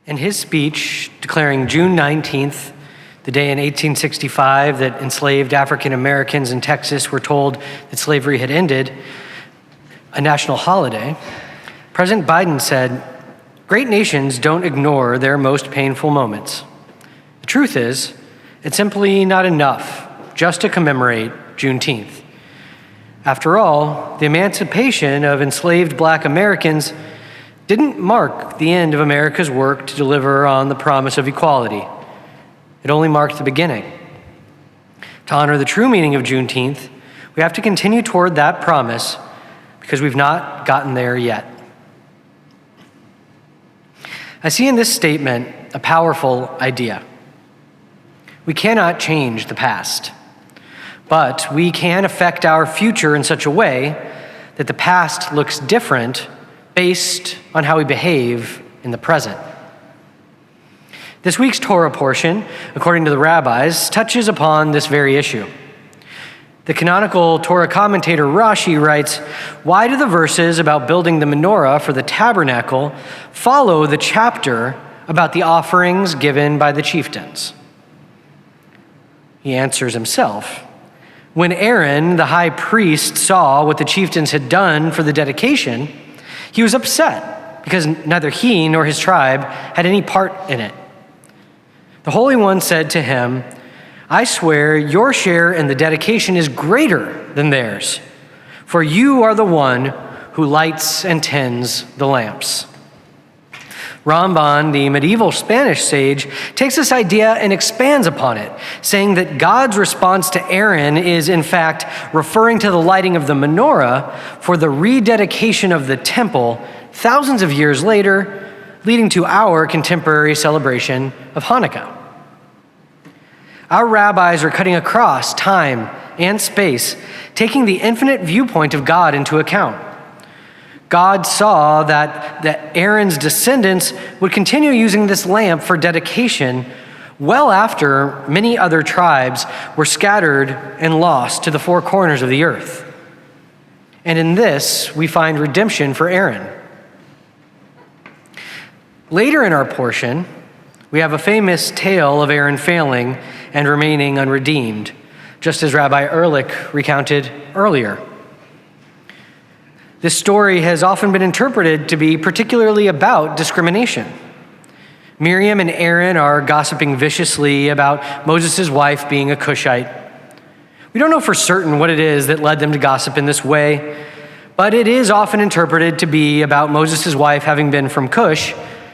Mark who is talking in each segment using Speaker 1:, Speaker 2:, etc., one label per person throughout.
Speaker 1: In his speech declaring June 19th, the day in 1865 that enslaved African Americans in Texas were told that slavery had ended, a national holiday, President Biden said, "Great nations don't ignore their most painful moments. The truth is, it's simply not enough just to commemorate Juneteenth. After all, the emancipation of enslaved Black Americans didn't mark the end of America's work to deliver on the promise of equality. It only marked the beginning. To honor the true meaning of Juneteenth, we have to continue toward that promise because we've not gotten there yet." I see in this statement a powerful idea. We cannot change the past, but we can affect our future in such a way that the past looks different based on how we behave in the present. This week's Torah portion, according to the rabbis, touches upon this very issue. The canonical Torah commentator Rashi writes, "Why do the verses about building the menorah for the tabernacle follow the chapter about the offerings given by the chieftains?" He answers himself. When Aaron, the high priest, saw what the chieftains had done for the dedication, he was upset because neither he nor his tribe had any part in it. The Holy One said to him, "I swear your share in the dedication is greater than theirs, for you are the one who lights and tends the lamps." Ramban, the medieval Spanish sage, takes this idea and expands upon it, saying that God's response to Aaron is in fact referring to the lighting of the menorah for the rededication of the temple thousands of years later, leading to our contemporary celebration of Hanukkah. Our rabbis are cutting across time and space, taking the infinite viewpoint of God into account. God saw that Aaron's descendants would continue using this lamp for dedication well after many other tribes were scattered and lost to the four corners of the earth. And in this, we find redemption for Aaron. Later in our portion, we have a famous tale of Aaron failing and remaining unredeemed, just as Rabbi Ehrlich recounted earlier. This story has often been interpreted to be particularly about discrimination. Miriam and Aaron are gossiping viciously about Moses' wife being a Cushite. We don't know for certain what it is that led them to gossip in this way, but it is often interpreted to be about Moses' wife having been from Cush,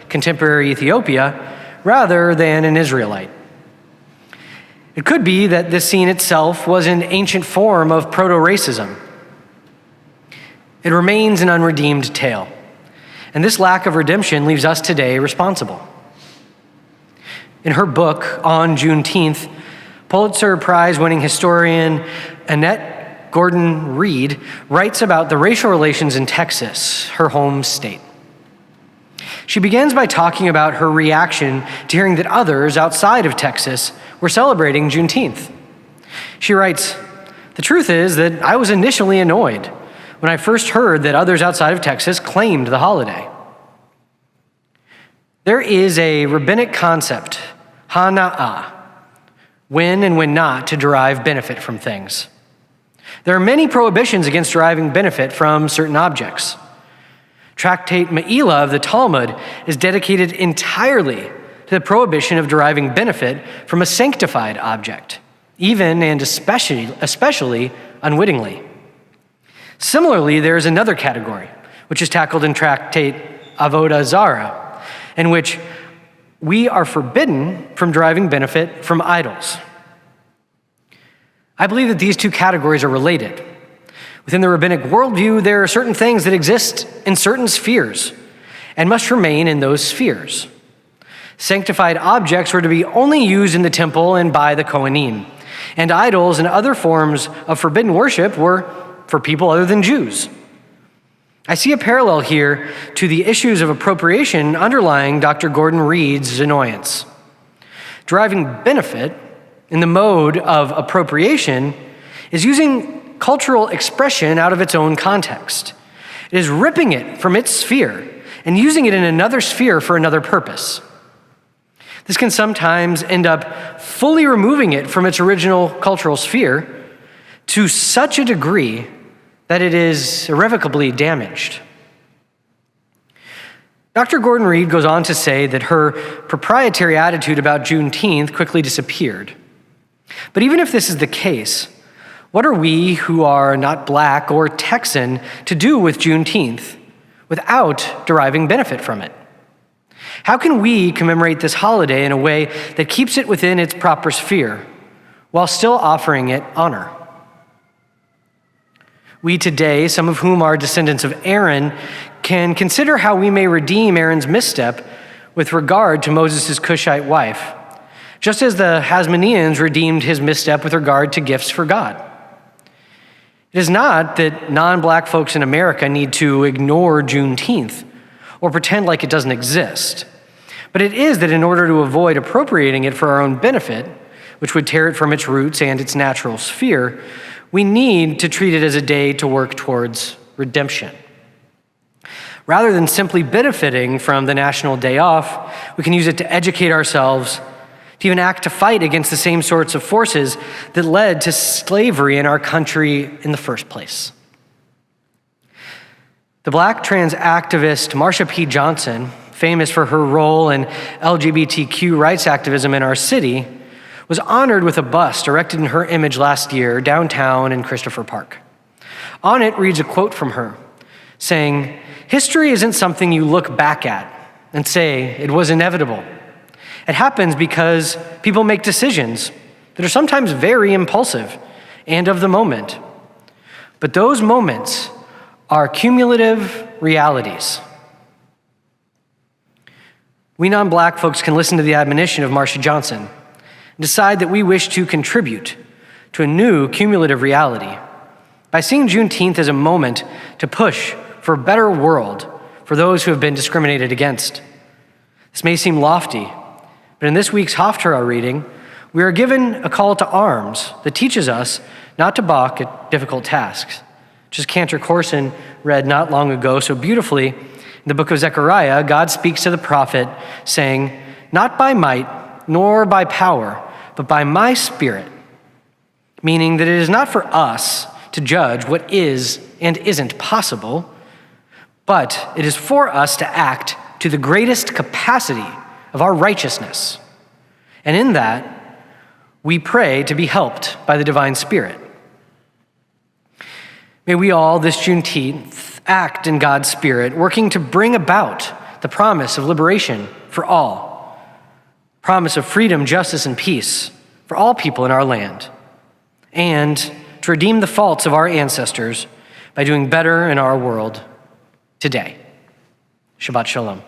Speaker 1: contemporary Ethiopia, rather than an Israelite. It could be that this scene itself was an ancient form of proto-racism. It remains an unredeemed tale, and this lack of redemption leaves us today responsible. In her book on Juneteenth, Pulitzer Prize-winning historian Annette Gordon Reed writes about the racial relations in Texas, her home state. She begins by talking about her reaction to hearing that others outside of Texas were celebrating Juneteenth. She writes, "The truth is that I was initially annoyed when I first heard that others outside of Texas claimed the holiday. There is a rabbinic concept, hana'ah, when and when not to derive benefit from things. There are many prohibitions against deriving benefit from certain objects. Tractate Me'ilah of the Talmud is dedicated entirely to the prohibition of deriving benefit from a sanctified object, even and especially unwittingly. Similarly, there is another category, which is tackled in Tractate Avodah Zarah, in which we are forbidden from deriving benefit from idols." I believe that these two categories are related. Within the rabbinic worldview, there are certain things that exist in certain spheres and must remain in those spheres. Sanctified objects were to be only used in the temple and by the Kohanim, and idols and other forms of forbidden worship were for people other than Jews. I see a parallel here to the issues of appropriation underlying Dr. Gordon Reed's annoyance. Deriving benefit in the mode of appropriation is using cultural expression out of its own context. It is ripping it from its sphere and using it in another sphere for another purpose. This can sometimes end up fully removing it from its original cultural sphere to such a degree that it is irrevocably damaged. Dr. Gordon Reed goes on to say that her proprietary attitude about Juneteenth quickly disappeared. But even if this is the case, what are we who are not Black or Texan to do with Juneteenth without deriving benefit from it? How can we commemorate this holiday in a way that keeps it within its proper sphere while still offering it honor? We today, some of whom are descendants of Aaron, can consider how we may redeem Aaron's misstep with regard to Moses' Cushite wife, just as the Hasmoneans redeemed his misstep with regard to gifts for God. It is not that non-Black folks in America need to ignore Juneteenth or pretend like it doesn't exist, but it is that in order to avoid appropriating it for our own benefit, which would tear it from its roots and its natural sphere, we need to treat it as a day to work towards redemption. Rather than simply benefiting from the national day off, we can use it to educate ourselves, to even act to fight against the same sorts of forces that led to slavery in our country in the first place. The Black trans activist Marsha P. Johnson, famous for her role in LGBTQ rights activism in our city, was honored with a bust erected in her image last year downtown in Christopher Park. On it reads a quote from her, saying, "History isn't something you look back at and say it was inevitable. It happens because people make decisions that are sometimes very impulsive and of the moment. But those moments are cumulative realities." We non-Black folks can listen to the admonition of Marsha Johnson and decide that we wish to contribute to a new cumulative reality by seeing Juneteenth as a moment to push for a better world for those who have been discriminated against. This may seem lofty, but in this week's Haftarah reading, we are given a call to arms that teaches us not to balk at difficult tasks. Just as Cantor Corson read not long ago so beautifully, in the book of Zechariah, God speaks to the prophet saying, "Not by might nor by power, but by my Spirit," meaning that it is not for us to judge what is and isn't possible, but it is for us to act to the greatest capacity of our righteousness. And in that, we pray to be helped by the divine Spirit. May we all this Juneteenth act in God's Spirit, working to bring about the promise of liberation for all, promise of freedom, justice, and peace for all people in our land, and to redeem the faults of our ancestors by doing better in our world today. Shabbat Shalom.